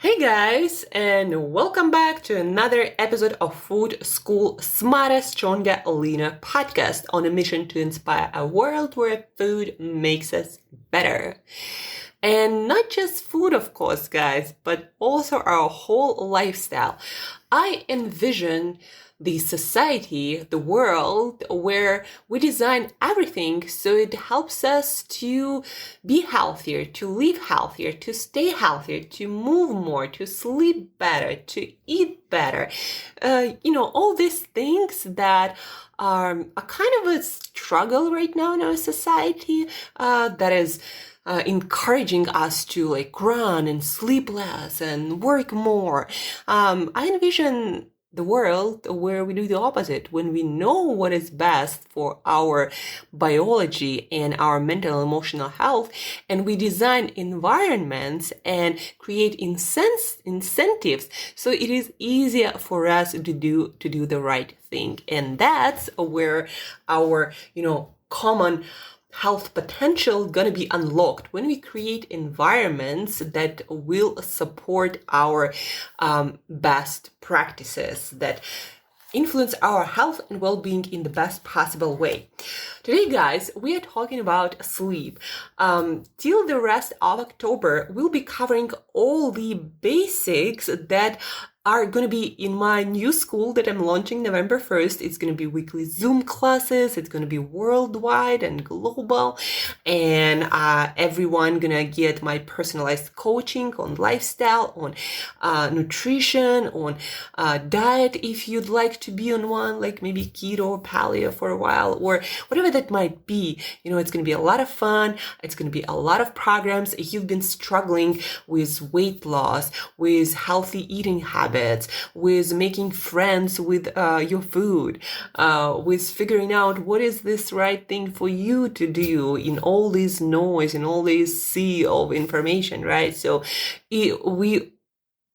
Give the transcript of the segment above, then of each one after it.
Hey guys, and welcome back to another episode of Food School Smarter, Stronger, Leaner podcast on a mission to inspire a world where food makes us better. And not just food, of course, guys, but also our whole lifestyle. I envision the society, the world, where we design everything so it helps us to be healthier, to live healthier, to stay healthier, to move more, to sleep better, to eat better. All these things that are a kind of a struggle right now in our society that is encouraging us to run and sleep less and work more. I envision the world where we do the opposite, when we know what is best for our biology and our mental and emotional health, and we design environments and create incentives so it is easier for us to do the right thing. And that's where our common health potential gonna be unlocked when we create environments that will support our best practices that influence our health and well-being in the best possible way. Today, guys, we are talking about sleep. Till the rest of October, we'll be covering all the basics that are going to be in my new school that I'm launching November 1st. It's going to be weekly Zoom classes. It's going to be worldwide and global. And everyone going to get my personalized coaching on lifestyle, on nutrition, on diet if you'd like to be on one, like maybe keto or paleo for a while, or whatever that might be. It's going to be a lot of fun. It's going to be a lot of programs. If you've been struggling with weight loss, with healthy eating habits, with making friends with your food, with figuring out what is this right thing for you to do in all this noise, in all this sea of information, right? So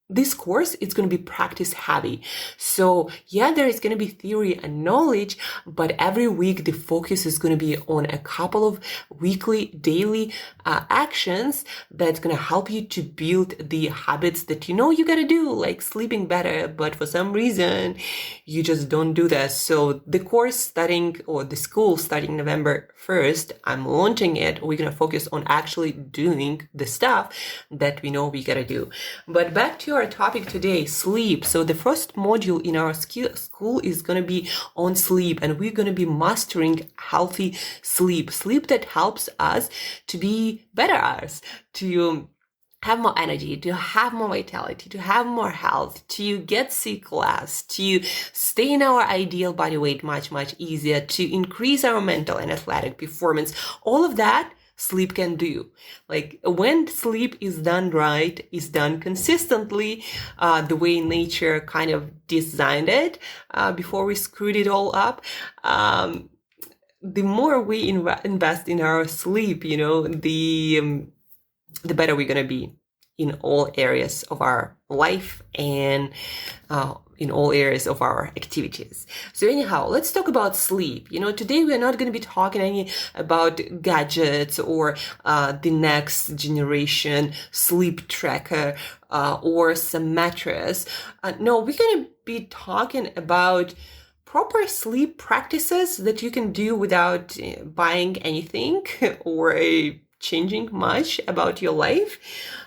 this course is going to be practice heavy. So yeah, there is going to be theory and knowledge, but every week the focus is going to be on a couple of weekly, daily actions that's going to help you to build the habits that you got to do, like sleeping better, but for some reason you just don't do that. So the course starting, or the school starting November 1st, I'm launching it. We're going to focus on actually doing the stuff that we know we got to do. But back to our topic today, sleep. So the first module in our school is going to be on sleep, and we're going to be mastering healthy sleep that helps us to be better us, to have more energy, to have more vitality, to have more health, to get sick less, to stay in our ideal body weight much, much easier, to increase our mental and athletic performance. All of that sleep can do. Like when sleep is done right, is done consistently, the way nature kind of designed it before we screwed it all up, the more we invest in our sleep, the better we're going to be in all areas of our life and in all areas of our activities. So anyhow, let's talk about sleep. Today we're not going to be talking about gadgets or the next generation sleep tracker or some mattress. No, we're going to be talking about proper sleep practices that you can do without buying anything or changing much about your life,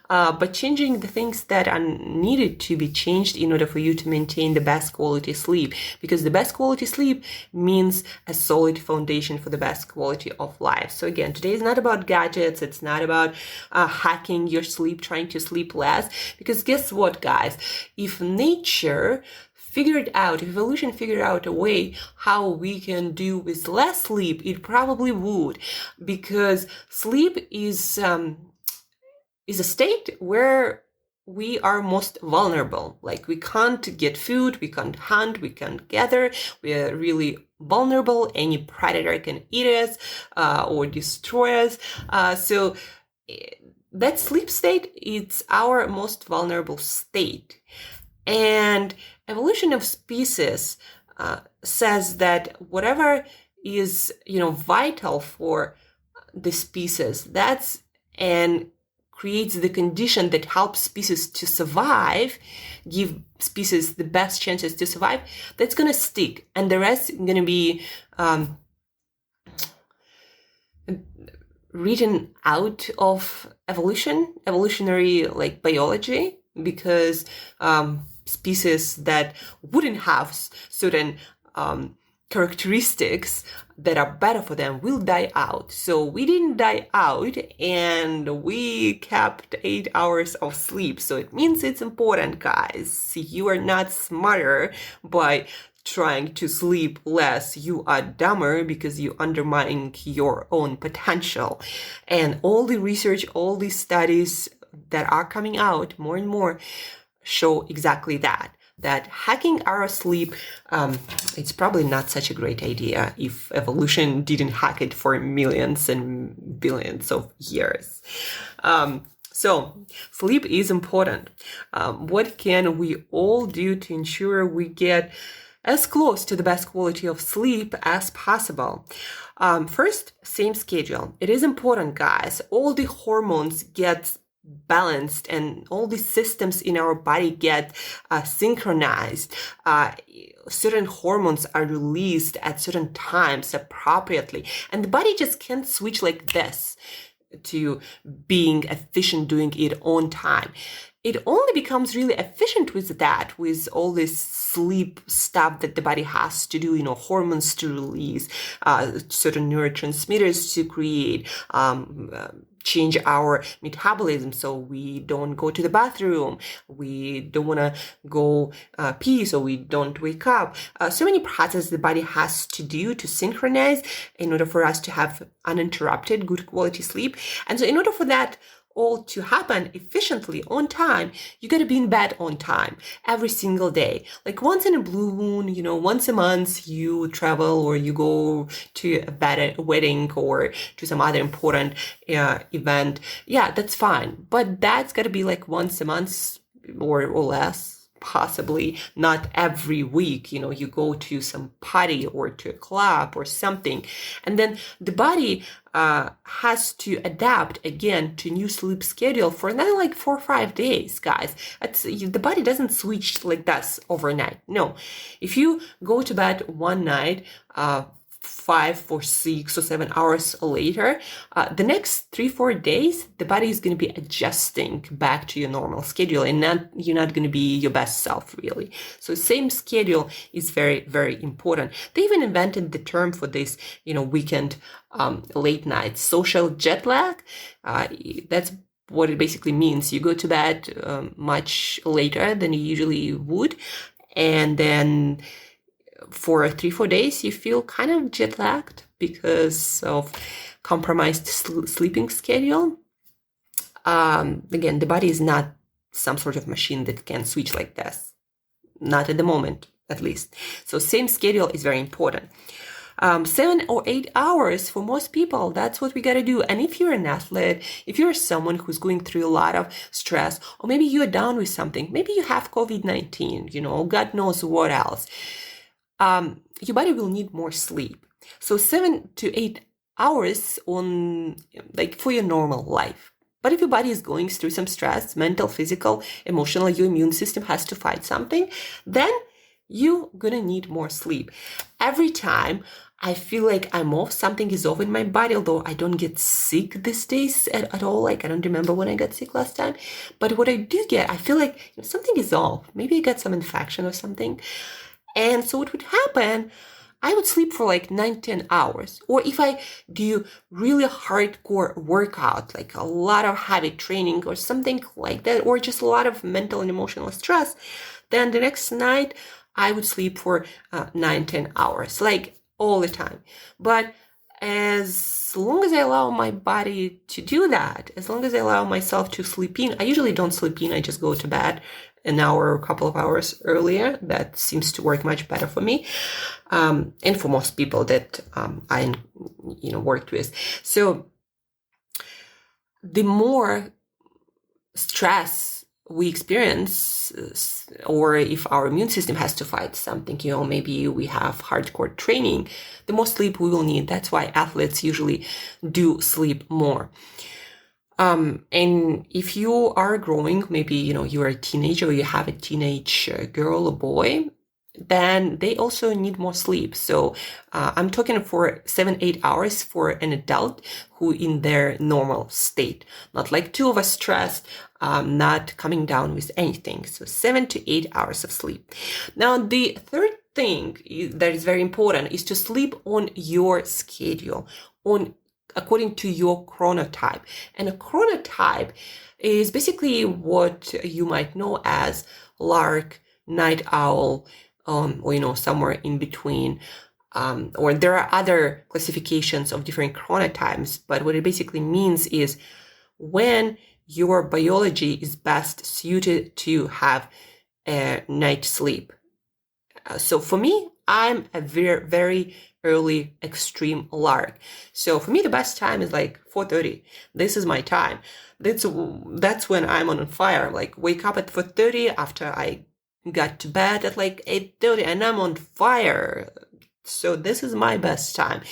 but changing the things that are needed to be changed in order for you to maintain the best quality sleep. Because the best quality sleep means a solid foundation for the best quality of life. So again, today is not about gadgets. It's not about hacking your sleep, trying to sleep less. Because guess what, guys? If nature if evolution figured out a way how we can do with less sleep, it probably would, because sleep is a state where we are most vulnerable. Like we can't get food, we can't hunt, we can't gather. We are really vulnerable. Any predator can eat us or destroy us. So that sleep state, it's our most vulnerable state. And evolution of species says that whatever is, vital for the species, that's an creates the condition that helps species to survive, give species the best chances to survive, that's going to stick. And the rest is going to be written out of evolutionary like biology, because species that wouldn't have certain characteristics that are better for them will die out. So we didn't die out, and we kept 8 hours of sleep. So it means it's important, guys. You are not smarter by trying to sleep less. You are dumber because you undermine your own potential. And all the research, all these studies that are coming out more and more show exactly that hacking our sleep, it's probably not such a great idea if evolution didn't hack it for millions and billions of years. So sleep is important. What can we all do to ensure we get as close to the best quality of sleep as possible? First, same schedule. It is important, guys. All the hormones get balanced and all the systems in our body get synchronized. Certain hormones are released at certain times appropriately, and the body just can't switch like this to being efficient doing it on time. It only becomes really efficient with that, with all this sleep stuff that the body has to do, hormones to release, certain neurotransmitters to create, change our metabolism so we don't go to the bathroom, we don't want to go pee so we don't wake up. So many processes the body has to do to synchronize in order for us to have uninterrupted good quality sleep. And so in order for that all to happen efficiently on time, you got to be in bed on time every single day. Like once in a blue moon, once a month you travel or you go to a wedding or to some other important event. Yeah, that's fine. But that's got to be like once a month or less. Possibly not every week, you go to some party or to a club or something. And then the body has to adapt again to new sleep schedule for another like 4 or 5 days, guys. The body doesn't switch like this overnight. No, if you go to bed one night, 5 or 6 or 7 hours later, the next 3-4 days, the body is going to be adjusting back to your normal schedule, and you're not going to be your best self, really. So same schedule is very, very important. They even invented the term for this, weekend late night social jet lag. That's what it basically means. You go to bed much later than you usually would, and then for 3-4 days, you feel kind of jet lagged because of compromised sleeping schedule. Again, the body is not some sort of machine that can switch like this. Not at the moment, at least. So same schedule is very important. 7 or 8 hours for most people, that's what we got to do. And if you're an athlete, if you're someone who's going through a lot of stress, or maybe you're down with something, maybe you have COVID-19, God knows what else. Your body will need more sleep. So 7 to 8 hours on for your normal life. But if your body is going through some stress, mental, physical, emotional, your immune system has to fight something, then you're gonna need more sleep. Every time I feel like I'm off, something is off in my body, although I don't get sick these days at all. I don't remember when I got sick last time. But what I do get, I feel like something is off. Maybe I got some infection or something. And so what would happen, I would sleep for 9-10 hours. Or if I do really hardcore workout, like a lot of heavy training or something like that, or just a lot of mental and emotional stress, then the next night I would sleep for 9-10 hours, all the time. But as long as I allow my body to do that, as long as I allow myself to sleep in, I usually don't sleep in, I just go to bed an hour or a couple of hours earlier. That seems to work much better for me, and for most people that I worked with. So the more stress we experience, or if our immune system has to fight something, maybe we have hardcore training, the more sleep we will need. That's why athletes usually do sleep more. And if you are growing, maybe, you're a teenager or you have a teenage girl or boy, then they also need more sleep. So I'm talking for 7-8 hours for an adult who in their normal state, not like 2 of us stressed, not coming down with anything. So 7 to 8 hours of sleep. Now, the third thing that is very important is to sleep on your schedule, according to your chronotype. And a chronotype is basically what you might know as lark, night owl, or somewhere in between. Or there are other classifications of different chronotypes, but what it basically means is when your biology is best suited to have a night sleep. So for me, I'm a very, very early extreme lark. So for me, the best time is like 4:30. This is my time. That's when I'm on fire. Like wake up at 4:30 after I got to bed at like 8:30 and I'm on fire. So this is my best time.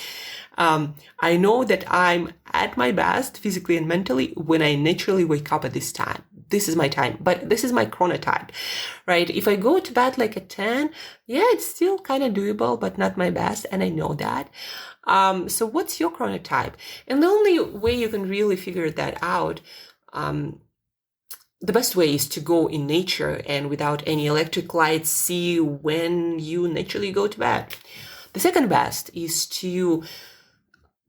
I know that I'm at my best physically and mentally when I naturally wake up at this time. This is my time, but this is my chronotype, right? If I go to bed like at 10, yeah, it's still kind of doable, but not my best. And I know that. So what's your chronotype? And the only way you can really figure that out, the best way is to go in nature and without any electric lights, see when you naturally go to bed. The second best is to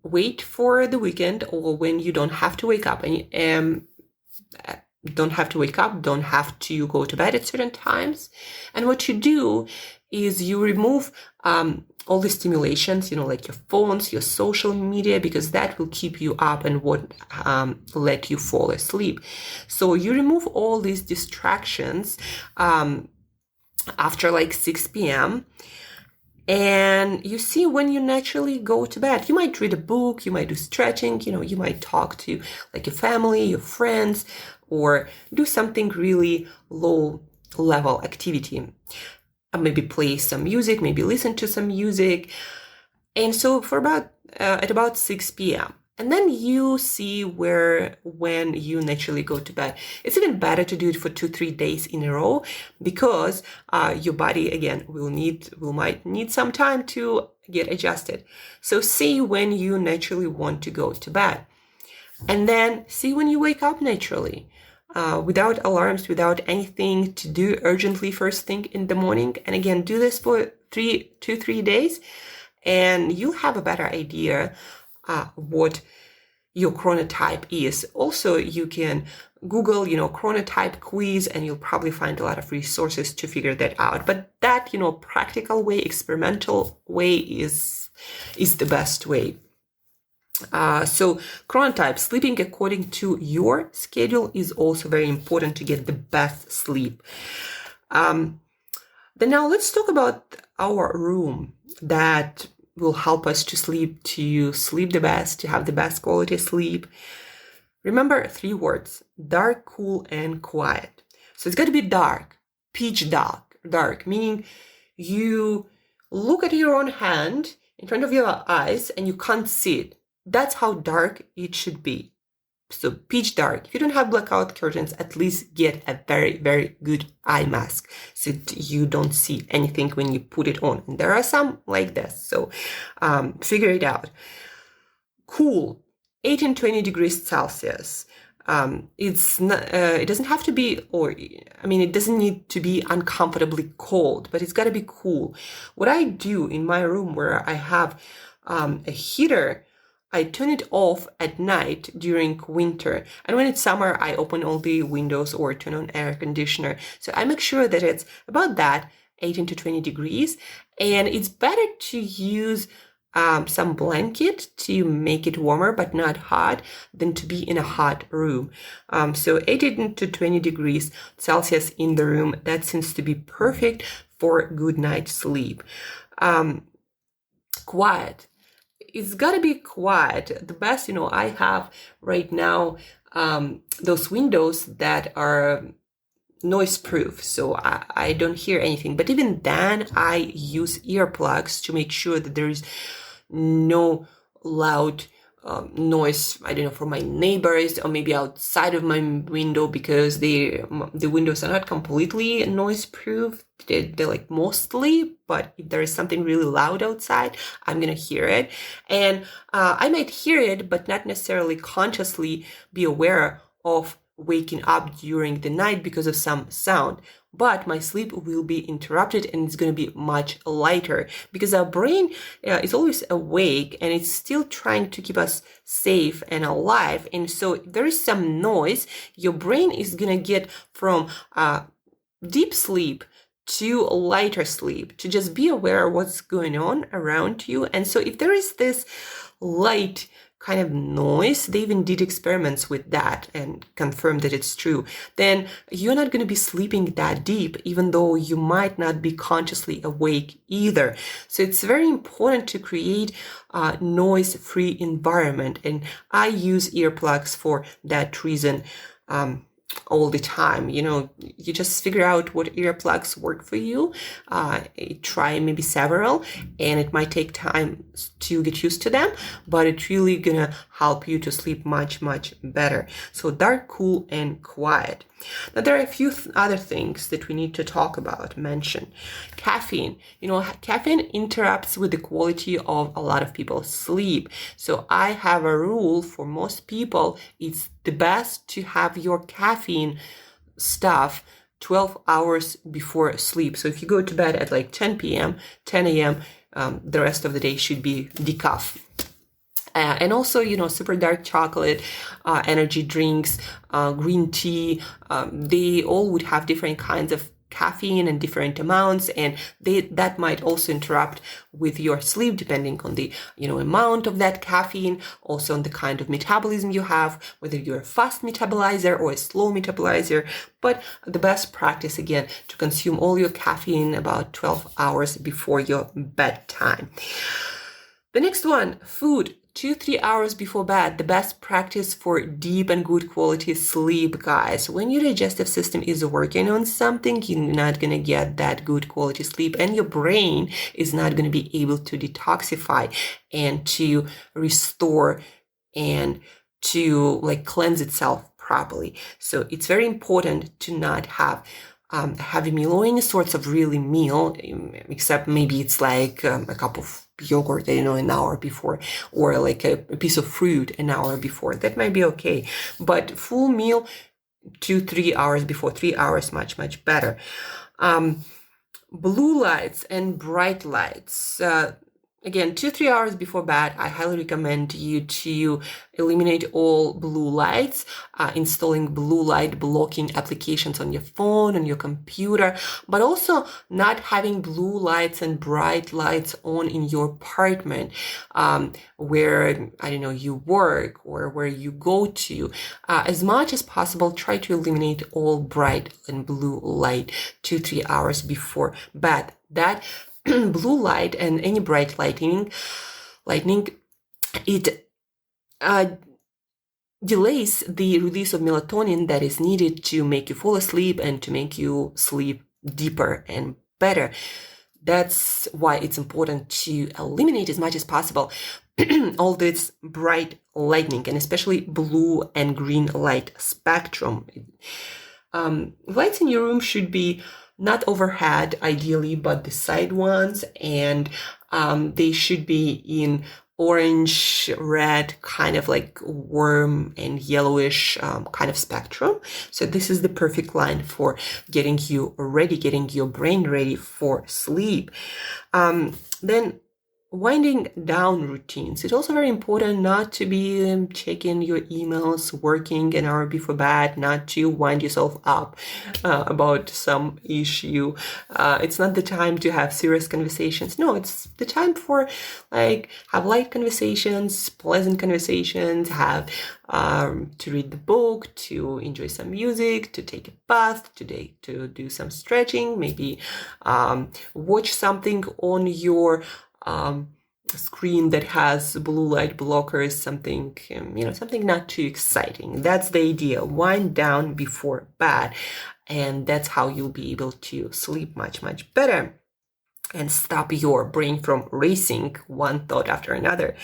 wait for the weekend or when you don't have to wake up and don't have to go to bed at certain times. And what you do is you remove all the stimulations, like your phones, your social media, because that will keep you up and won't let you fall asleep. So you remove all these distractions after like 6 p.m. And you see when you naturally go to bed. You might read a book, you might do stretching, you might talk to like your family, your friends, or do something really low level activity. Maybe play some music, maybe listen to some music. And so for at about 6 p.m. And then you see when you naturally go to bed. It's even better to do it for 2-3 days in a row because your body, again, might need some time to get adjusted. So see when you naturally want to go to bed. And then see when you wake up naturally. Without alarms, without anything to do urgently first thing in the morning. And again, do this for 2-3 days and you'll have a better idea what your chronotype is. Also, you can Google, chronotype quiz, and you'll probably find a lot of resources to figure that out. But that, practical way, experimental way is the best way. So chronotype, sleeping according to your schedule is also very important to get the best sleep. Then now let's talk about our room that will help us to sleep the best, to have the best quality sleep. Remember 3 words: dark, cool, and quiet. So it's got to be dark, pitch dark, meaning you look at your own hand in front of your eyes and you can't see it. That's how dark it should be. So pitch dark. If you don't have blackout curtains, at least get a very, very good eye mask so you don't see anything when you put it on. And there are some like this. So figure it out. Cool. 18-20 degrees Celsius. It's not, it doesn't have to be, it doesn't need to be uncomfortably cold, but it's got to be cool. What I do in my room where I have a heater, I turn it off at night during winter. And when it's summer, I open all the windows or turn on air conditioner. So I make sure that it's about that 18-20 degrees. And it's better to use some blanket to make it warmer, but not hot, than to be in a hot room. So 18-20 degrees Celsius in the room, that seems to be perfect for good night's sleep. Quiet. It's got to be quiet. The best, I have right now those windows that are noise proof, so I don't hear anything. But even then, I use earplugs to make sure that there is no loud noise, I don't know, from my neighbors, or maybe outside of my window, because the windows are not completely noise proof. They're like mostly, but if there is something really loud outside, I'm gonna hear it. And I might hear it, but not necessarily consciously be aware of waking up during the night because of some sound. But my sleep will be interrupted, and it's going to be much lighter, because our brain is always awake and it's still trying to keep us safe and alive. And so if there is some noise, your brain is going to get from deep sleep to lighter sleep, to just be aware of what's going on around you. And so if there is this light kind of noise, they even did experiments with that and confirmed that it's true, then you're not going to be sleeping that deep, even though you might not be consciously awake either. So it's very important to create a noise-free environment. And I use earplugs for that reason. All the time. You just figure out what earplugs work for you. Try maybe several, and it might take time to get used to them, but it's really gonna help you to sleep much, much better. So dark, cool, and quiet. Now, there are a few other things that we need to talk about, mention. Caffeine. Caffeine interrupts with the quality of a lot of people's sleep. So I have a rule for most people. It's the best to have your caffeine stuff 12 hours before sleep. So if you go to bed at like 10 p.m., 10 a.m., the rest of the day should be decaf. And also, super dark chocolate, energy drinks, green tea, they all would have different kinds of caffeine and different amounts, and that might also interrupt with your sleep, depending on the amount of that caffeine, also on the kind of metabolism you have, whether you're a fast metabolizer or a slow metabolizer. But the best practice, again, to consume all your caffeine about 12 hours before your bedtime. The next one, food. 2-3 hours before bed, the best practice for deep and good quality sleep, guys. When your digestive system is working on something, you're not going to get that good quality sleep, and your brain is not going to be able to detoxify and to restore and to cleanse itself properly. So it's very important to not have heavy meal or any sorts of really meal, except maybe it's like a cup of yogurt, an hour before, or like a piece of fruit an hour before. That might be okay. But full meal 2-3 hours before, 3 hours, much, much better. Blue lights and bright lights. Again, 2-3 hours before bed, I highly recommend you to eliminate all blue lights, installing blue light blocking applications on your phone, on your computer, but also not having blue lights and bright lights on in your apartment, where, you work or where you go to. As much as possible, try to eliminate all bright and blue light 2-3 hours before bed. That blue light and any bright lightning, it delays the release of melatonin that is needed to make you fall asleep and to make you sleep deeper and better. That's why it's important to eliminate as much as possible all this bright lightning, and especially blue and green light spectrum. Lights in your room should be not overhead, ideally, but the side ones, and they should be in orange, red, kind of like warm and yellowish kind of spectrum. So this is the perfect line for getting you ready, getting your brain ready for sleep. Then winding down routines. It's also very important not to be checking your emails, working an hour before bed, not to wind yourself up about some issue. It's not the time to have serious conversations. No, it's the time for have light conversations, pleasant conversations, have to read the book, to enjoy some music, to take a bath, to do some stretching, maybe watch something on your screen that has blue light blockers, something not too exciting. That's the idea. Wind down before bed, and that's how you'll be able to sleep much, much better and stop your brain from racing one thought after another.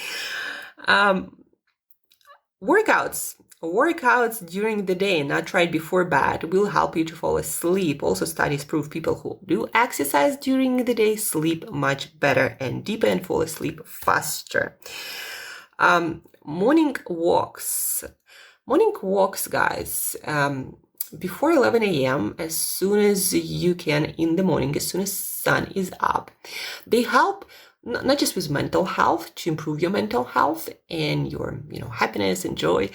Workouts during the day, not right before bed, will help you to fall asleep. Also, studies prove people who do exercise during the day sleep much better and deeper and fall asleep faster. Morning walks. Morning walks, guys. Before 11 a.m., as soon as you can in the morning, as soon as sun is up, they help not just with mental health, to improve your mental health and your, happiness and joy.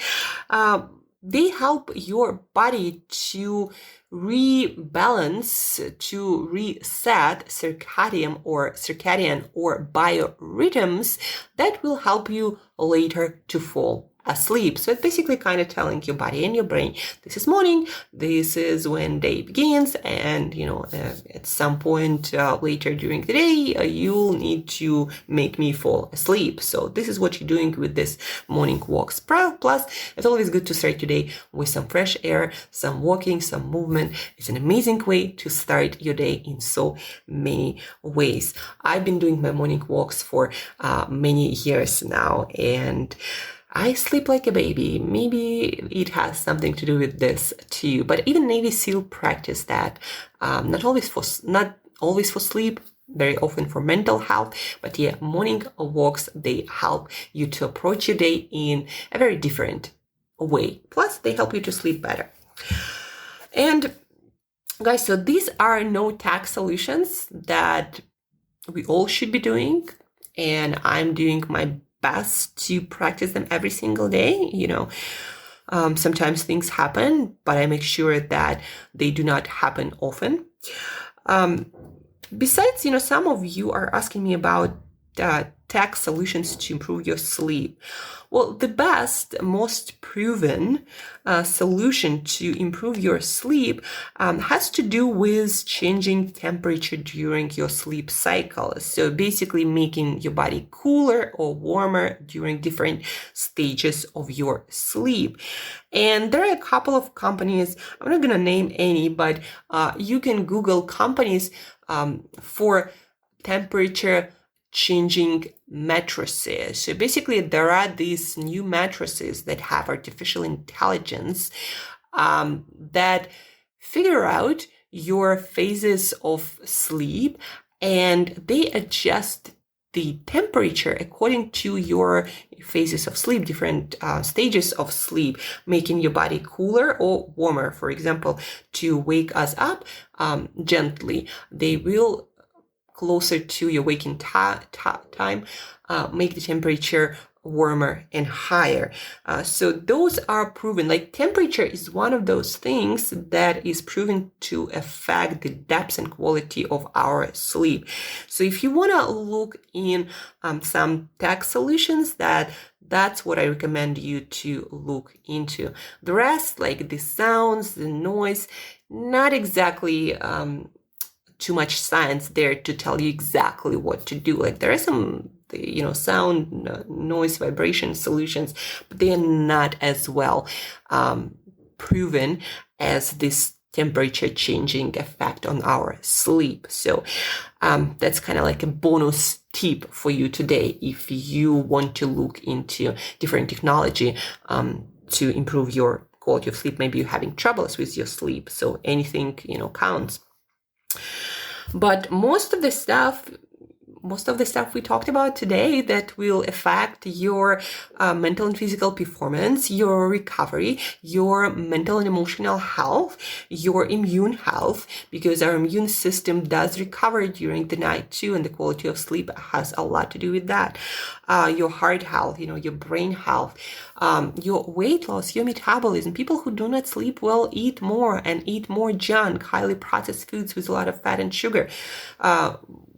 They help your body to rebalance, to reset circadian or biorhythms that will help you later to fall asleep. So it's basically kind of telling your body and your brain, this is morning, this is when day begins, and at some point later during the day, you'll need to make me fall asleep. So this is what you're doing with this morning walks. Plus, it's always good to start your day with some fresh air, some walking, some movement. It's an amazing way to start your day in so many ways. I've been doing my morning walks for many years now, and I sleep like a baby. Maybe it has something to do with this too. But even Navy SEAL practice that. Not always for sleep, very often for mental health. But yeah, morning walks, they help you to approach your day in a very different way. Plus, they help you to sleep better. And guys, so these are no-tech solutions that we all should be doing. And I'm doing my best to practice them every single day. Sometimes things happen, but I make sure that they do not happen often. Besides, some of you are asking me about tech solutions to improve your sleep. Well, the best, most proven solution to improve your sleep has to do with changing temperature during your sleep cycle. So basically making your body cooler or warmer during different stages of your sleep. And there are a couple of companies, I'm not going to name any, but you can Google companies for temperature changing mattresses. So basically there are these new mattresses that have artificial intelligence that figure out your phases of sleep, and they adjust the temperature according to your phases of sleep, different stages of sleep, making your body cooler or warmer. For example, to wake us up gently, they will closer to your waking time, make the temperature warmer and higher. So those are proven. Like temperature is one of those things that is proven to affect the depth and quality of our sleep. So if you want to look in some tech solutions, that's what I recommend you to look into. The rest, like the sounds, the noise, not exactly too much science there to tell you exactly what to do. Like there are some, sound, noise, vibration solutions, but they are not as well proven as this temperature changing effect on our sleep. So that's kind of like a bonus tip for you today if you want to look into different technology to improve your quality of sleep. Maybe you're having troubles with your sleep, so anything counts. But most of the stuff we talked about today that will affect your mental and physical performance, your recovery, your mental and emotional health, your immune health, because our immune system does recover during the night too, and the quality of sleep has a lot to do with that. Your heart health, your brain health, your weight loss, your metabolism. People who do not sleep well eat more junk, highly processed foods with a lot of fat and sugar.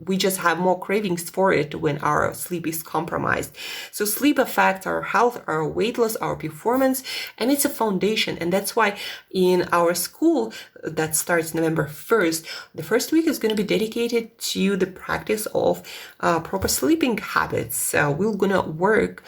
We just have more cravings for it when our sleep is compromised. So sleep affects our health, our weight loss, our performance, and it's a foundation. And that's why in our school, that starts November 1st. The first week is going to be dedicated to the practice of proper sleeping habits. We're going to work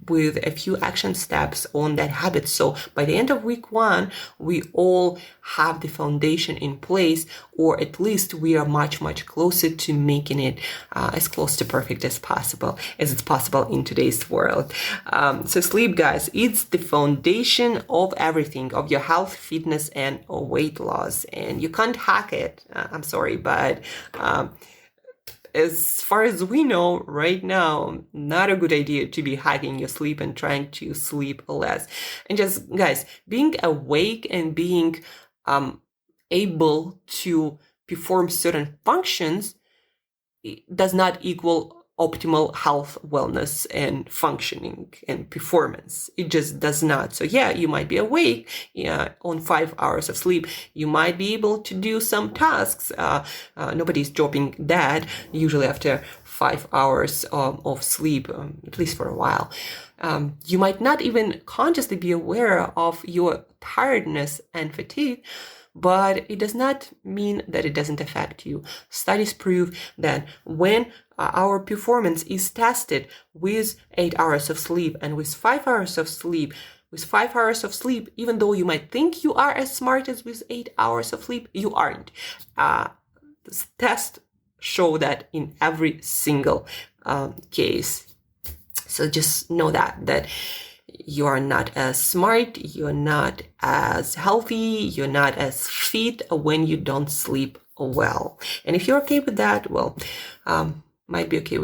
with a few action steps on that habit. So by the end of week 1, we all have the foundation in place, or at least we are much, much closer to making it as close to perfect as it's possible in today's world. So sleep, guys, it's the foundation of everything, of your health, fitness, and weight loss. And you can't hack it. I'm sorry, but as far as we know right now, not a good idea to be hacking your sleep and trying to sleep less. And just, guys, being awake and being able to perform certain functions does not equal optimal health, wellness, and functioning and performance. It just does not. So yeah, you might be awake on 5 hours of sleep. You might be able to do some tasks. Nobody's dropping dead usually after 5 hours of sleep, at least for a while. You might not even consciously be aware of your tiredness and fatigue, but it does not mean that it doesn't affect you. Studies prove that when our performance is tested with 8 hours of sleep and with 5 hours of sleep, even though you might think you are as smart as with 8 hours of sleep, you aren't. This test show that in every single case. So just know that you are not as smart, you're not as healthy, you're not as fit when you don't sleep well. And if you're okay with that, well, might be okay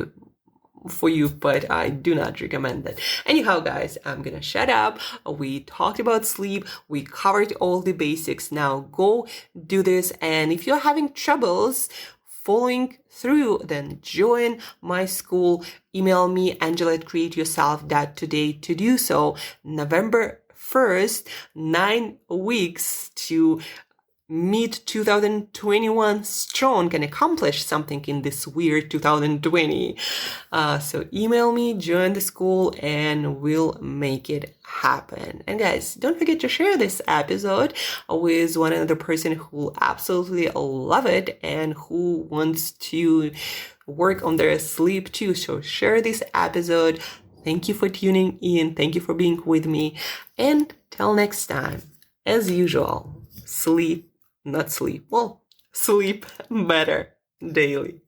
for you, but I do not recommend that. Anyhow, guys, I'm gonna shut up. We talked about sleep. We covered all the basics. Now go do this. And if you're having troubles following through, then join my school. Email me, angela@createyourself.today to do so. November 1st, 9 weeks to meet 2021 strong and accomplish something in this weird 2020. So email me, join the school, and we'll make it happen. And guys, don't forget to share this episode with one other person who will absolutely love it and who wants to work on their sleep too. So share this episode. Thank you for tuning in. Thank you for being with me. And till next time, as usual, sleep better daily.